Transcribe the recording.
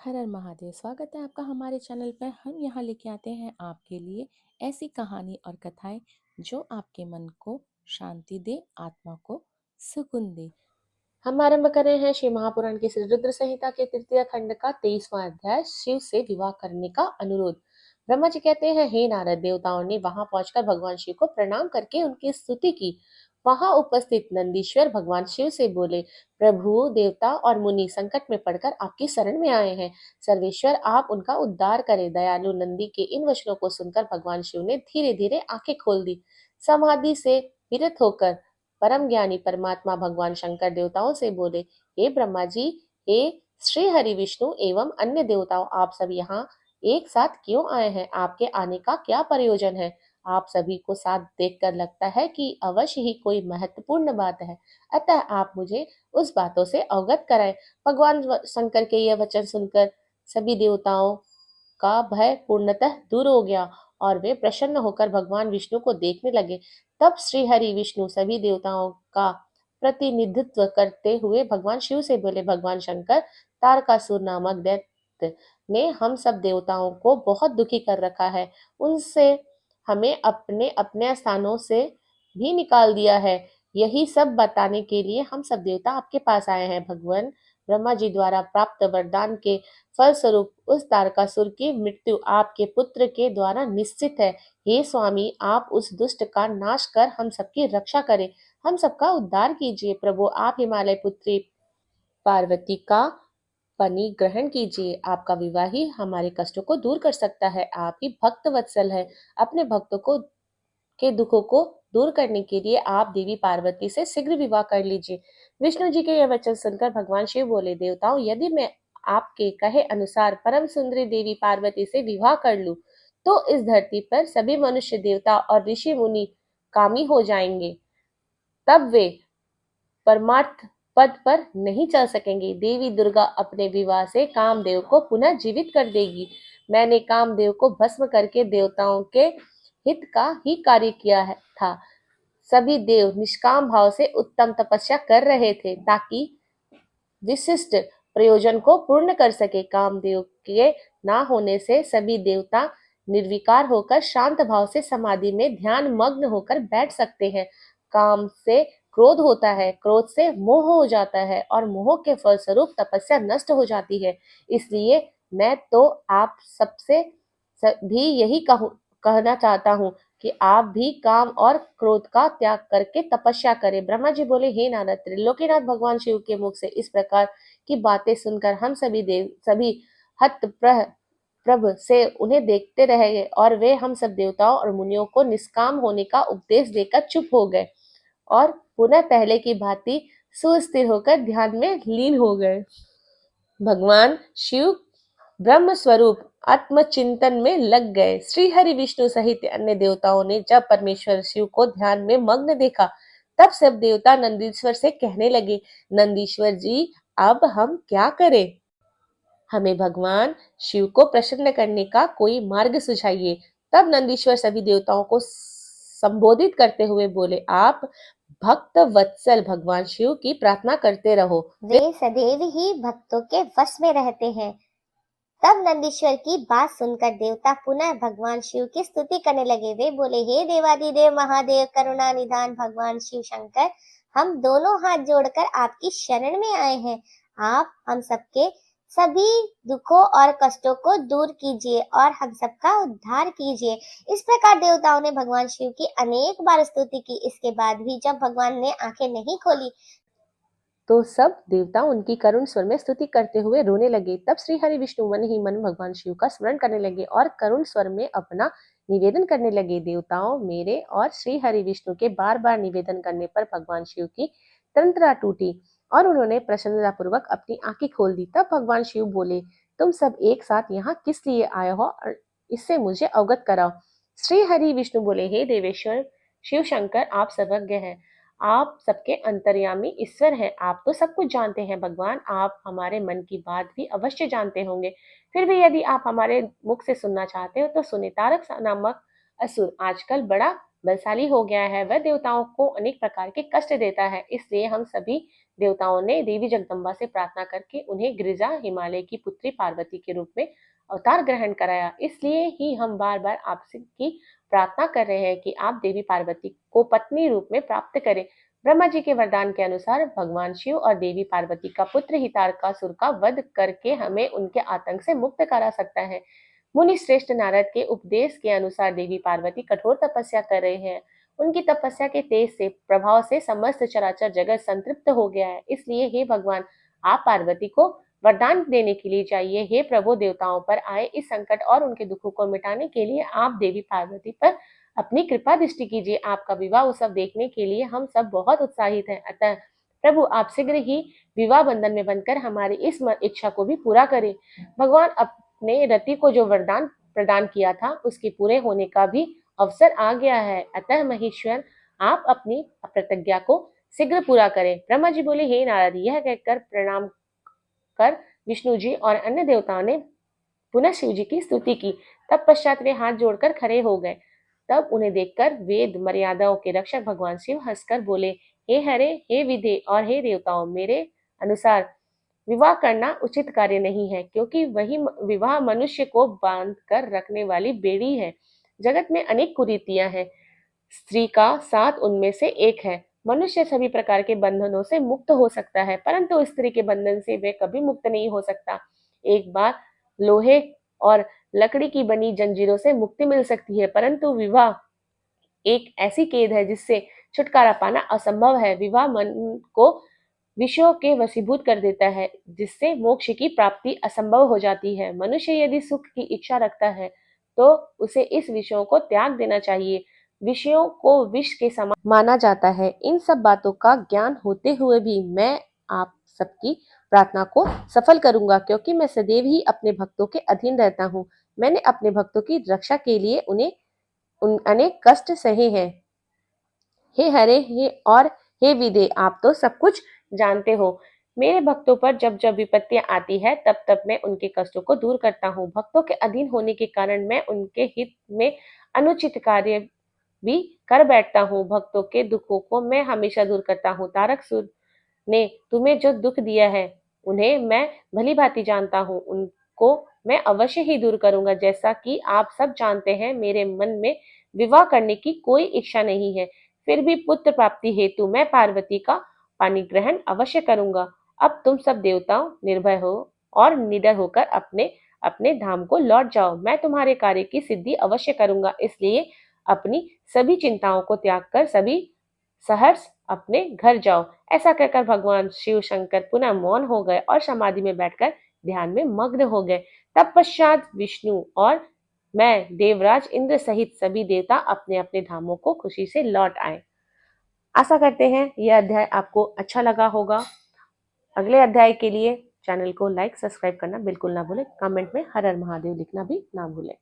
हर हर महादेव। स्वागत है आपका हमारे चैनल पर। हम यहाँ लेके आते हैं आपके लिए ऐसी कहानी और कथाएं जो आपके मन को शांति दे, आत्मा को सुकून दे। हम आरंभ कर रहे हैं श्री महापुराण की श्री रुद्र संहिता के तृतीय खंड का 23वां अध्याय, शिव से विवाह करने का अनुरोध। ब्रह्मा जी कहते हैं, हे नारद, देवताओं ने वहां पहुंचकर भगवान शिव को प्रणाम करके उनकी स्तुति की। वहां उपस्थित नंदीश्वर भगवान शिव से बोले, प्रभु, देवता और मुनि संकट में पड़कर आपकी शरण में आए हैं। सर्वेश्वर, आप उनका उद्धार करें। दयालु नंदी के इन वचनों को सुनकर भगवान शिव ने धीरे धीरे आंखें खोल दी। समाधि से विरत होकर परम ज्ञानी परमात्मा भगवान शंकर देवताओं से बोले, हे ब्रह्मा जी, हे श्री हरि विष्णु एवं अन्य देवताओं, आप सब यहाँ एक साथ क्यों आए हैं? आपके आने का क्या प्रयोजन है? आप सभी को साथ देखकर लगता है कि अवश्य ही कोई महत्वपूर्ण बात है, अतः आप मुझे उस बातों से अवगत कराएं। भगवान शंकर के यह वचन सुनकर सभी देवताओं का भय पूर्णतः दूर हो गया और वे प्रसन्न होकर भगवान विष्णु को देखने लगे। तब श्री हरि विष्णु सभी देवताओं का प्रतिनिधित्व करते हुए भगवान शिव से बोले, भगवान शंकर, तारकासुर नामक दैत्य ने हम सब देवताओं को बहुत दुखी कर रखा है। उनसे हमें अपने अपने स्थानों से भी निकाल दिया है। यही सब बताने के लिए हम सब देवता आपके पास आए हैं। भगवान ब्रह्मा जी द्वारा प्राप्त वरदान के फलस्वरूप उस तारकासुर की मृत्यु आपके पुत्र के द्वारा निश्चित है। हे स्वामी, आप उस दुष्ट का नाश कर हम सबकी रक्षा करें, हम सबका उद्धार कीजिए। प्रभु, आप हिमालय पुत्री पार्वती का पनी ग्रहण कीजिए। आपका विवाह ही हमारे कष्टों को दूर कर सकता है। आप ही भक्त वत्सल है। अपने भक्तों को के दुखों को दूर करने के लिए आप देवी पार्वती से शीघ्र विवाह कर लीजिए। विष्णु जी के यह वचन सुनकर भगवान शिव बोले, देवताओं, यदि मैं आपके कहे अनुसार परम सुंदरी देवी पार्वती से विवाह कर लूं, तो इस धरती पर सभी मनुष्य, देवता और ऋषि मुनि कामी हो जाएंगे। तब वे परमार्थ पद पर नहीं चल सकेंगे। देवी दुर्गा अपने विवाह से कामदेव को पुनः जीवित कर देगी। मैंने कामदेव को भस्म करके देवताओं के हित का ही कार्य किया था। सभी देव निष्काम भाव से उत्तम तपस्या कर रहे थे ताकि विशिष्ट प्रयोजन को पूर्ण कर सके। कामदेव के ना होने से सभी देवता निर्विकार होकर शांत भाव से समाधि में ध्यान मग्न होकर बैठ सकते हैं। काम से क्रोध होता है, क्रोध से मोह हो जाता है और मोह के फलस्वरूप तपस्या नष्ट हो जाती है। इसलिए मैं तो आप सबसे भी यही कहना चाहता हूँ कि आप भी काम और क्रोध का त्याग करके तपस्या करें। ब्रह्मा जी बोले, हे नारद, त्रिलोकीनाथ भगवान शिव के मुख से इस प्रकार की बातें सुनकर हम सभी हत प्रभ से उन्हें देखते रह गए और वे हम सब देवताओं और मुनियों को निष्काम होने का उपदेश देकर चुप हो गए और पुनः पहले की भांति सुस्थिर होकर ध्यान में लीन हो गए। भगवान शिव ब्रह्म स्वरूप आत्मचिंतन में लग गए। श्री हरि विष्णु सहित अन्य देवताओं ने जब परमेश्वर शिव को ध्यान में मग्न देखा, तब सब देवता नंदीश्वर से कहने लगे, नंदीश्वर जी, अब हम क्या करें? हमें भगवान शिव को प्रसन्न करने का कोई मार्ग सुझाइए। तब नंदीश्वर सभी देवताओं को संबोधित करते हुए बोले, आप भक्त वत्सल भगवान शिव की प्रार्थना करते रहो। वे सदैव ही भक्तों के वश में रहते हैं। तब नंदीश्वर की बात सुनकर देवता पुनः भगवान शिव की स्तुति करने लगे। वे बोले, हे देवादिदेव महादेव करुणा निधान भगवान शिव शंकर, हम दोनों हाथ जोड़कर आपकी शरण में आए हैं। आप हम सबके सभी दुखों और कष्टों को दूर कीजिए और हम सबका उद्धार कीजिए। इस प्रकार देवताओं ने भगवान शिव की अनेक बार स्तुति की। इसके बाद भी जब भगवान ने आंखें नहीं खोली तो सब देवता उनकी करुण स्वर में स्तुति करते हुए रोने लगे। तब श्री हरि विष्णु मन ही मन भगवान शिव का स्मरण करने लगे और करुण स्वर में अपना निवेदन करने लगे। देवताओं, मेरे और श्री हरि विष्णु के बार बार निवेदन करने पर भगवान शिव की तंत्रा टूटी और उन्होंने प्रसन्नता पूर्वक अपनी आंखें खोल दी। तब भगवान शिव बोले, तुम सब एक साथ यहाँ किस लिए आए हो और इससे मुझे अवगत कराओ। श्री हरि विष्णु बोले, हे देवेश्वर शिव शंकर, आप सर्वज्ञ हैं, आप सबके अंतर्यामी ईश्वर हैं, आप तो सब कुछ जानते हैं। भगवान, आप हमारे मन की बात भी अवश्य जानते होंगे। फिर भी यदि आप हमारे मुख से सुनना चाहते हो तो सुने। तारक नामक असुर आजकल बड़ा बलशाली हो गया है, वह देवताओं को अनेक प्रकार के कष्ट देता है। इसलिए हम सभी देवताओं ने देवी जगदम्बा से प्रार्थना करके उन्हें गिरिजा हिमालय की पुत्री पार्वती के रूप में अवतार ग्रहण कराया। इसलिए ही हम बार बार आपसे की प्रार्थना कर रहे हैं कि आप देवी पार्वती को पत्नी रूप में प्राप्त करें। ब्रह्मा जी के वरदान के अनुसार भगवान शिव और देवी पार्वती का पुत्र हितारकासुर का वध करके हमें उनके आतंक से मुक्त करा सकता है। मुनि श्रेष्ठ नारद के उपदेश के अनुसार देवी पार्वती कठोर तपस्या कर रहे हैं। उनकी तपस्या के तेज से प्रभाव से समस्त चराचर जगत संतृप्त हो गया है। इसलिए हे भगवान, आप पार्वती को वरदान देने के लिए चाहिए। हे प्रभु, देवताओं पर आए इस संकट और उनके दुखों को मिटाने के लिए आप देवी पार्वती पर अपनी कृपा दृष्टि कीजिए। आपका विवाह उत्सव देखने के लिए हम सब बहुत उत्साहित हैं। अतः प्रभु, आप शीघ्र ही विवाह बंधन में बनकर हमारी इस इच्छा को भी पूरा करें। भगवान अपने रति को जो वरदान प्रदान किया था उसके पूरे होने का भी अवसर आ गया है। अतः महेश्वर, आप अपनी प्रतिज्ञा को शीघ्र पूरा करें। ब्रह्मा जी बोले, हे नारद, यह कहकर प्रणाम कर विष्णु जी और अन्य देवताओं ने पुनः शिव जी की स्तुति की। तत्पश्चात वे हाथ जोड़कर खड़े हो गए। तब उन्हें देखकर वेद मर्यादाओं के रक्षक भगवान शिव हंसकर बोले, हे हरे, हे विधे और हे देवताओं, मेरे अनुसार विवाह करना उचित कार्य नहीं है, क्योंकि वही विवाह मनुष्य को बांध कर रखने वाली बेड़ी है। जगत में अनेक कुरीतियां हैं, स्त्री का साथ उनमें से एक है। मनुष्य सभी प्रकार के बंधनों से मुक्त हो सकता है, परंतु स्त्री के बंधन से वे कभी मुक्त नहीं हो सकता। एक बार लोहे और लकड़ी की बनी जंजीरों से मुक्ति मिल सकती है, परंतु विवाह एक ऐसी कैद है जिससे छुटकारा पाना असंभव है। विवाह मन को विषयों के वशीभूत कर देता है, जिससे मोक्ष की प्राप्ति असंभव हो जाती है। मनुष्य यदि सुख की इच्छा रखता है तो उसे इस विषयों को त्याग देना चाहिए। विषयों को विष के समान माना जाता है। इन सब बातों का ज्ञान होते हुए भी मैं आप सबकी प्रार्थना को सफल करूंगा, क्योंकि मैं सदैव ही अपने भक्तों के अधीन रहता हूँ। मैंने अपने भक्तों की रक्षा के लिए उन्हें अनेक कष्ट सहे हैं। हे हरे, हे और हे विदे, आप तो सब कुछ जानते हो। मेरे भक्तों पर जब जब विपत्तियां आती है तब तब मैं उनके कष्टों को दूर करता हूँ। भक्तों के अधीन होने के कारण मैं उनके हित में अनुचित कार्य भी कर बैठता हूँ। भक्तों के दुखों को मैं हमेशा दूर करता हूँ। तारकासुर ने तुम्हें जो दुख दिया है उन्हें मैं भली भांति जानता हूँ, उनको मैं अवश्य ही दूर करूंगा। जैसा कि आप सब जानते हैं, मेरे मन में विवाह करने की कोई इच्छा नहीं है, फिर भी पुत्र प्राप्ति हेतु मैं पार्वती का पानी ग्रहण अवश्य करूंगा। अब तुम सब देवताओं निर्भय हो और निडर होकर अपने अपने धाम को लौट जाओ। मैं तुम्हारे कार्य की सिद्धि अवश्य करूंगा, इसलिए अपनी सभी चिंताओं को त्याग कर सभी सहर्ष अपने घर जाओ। ऐसा कहकर भगवान शिव शंकर पुनः मौन हो गए और समाधि में बैठकर ध्यान में मग्न हो गए। तत्पश्चात विष्णु और मैं देवराज इंद्र सहित सभी देवता अपने अपने धामों को खुशी से लौट आए। आशा करते हैं यह अध्याय आपको अच्छा लगा होगा। अगले अध्याय के लिए चैनल को लाइक सब्सक्राइब करना बिल्कुल ना भूलें। कमेंट में हर हर महादेव लिखना भी ना भूलें।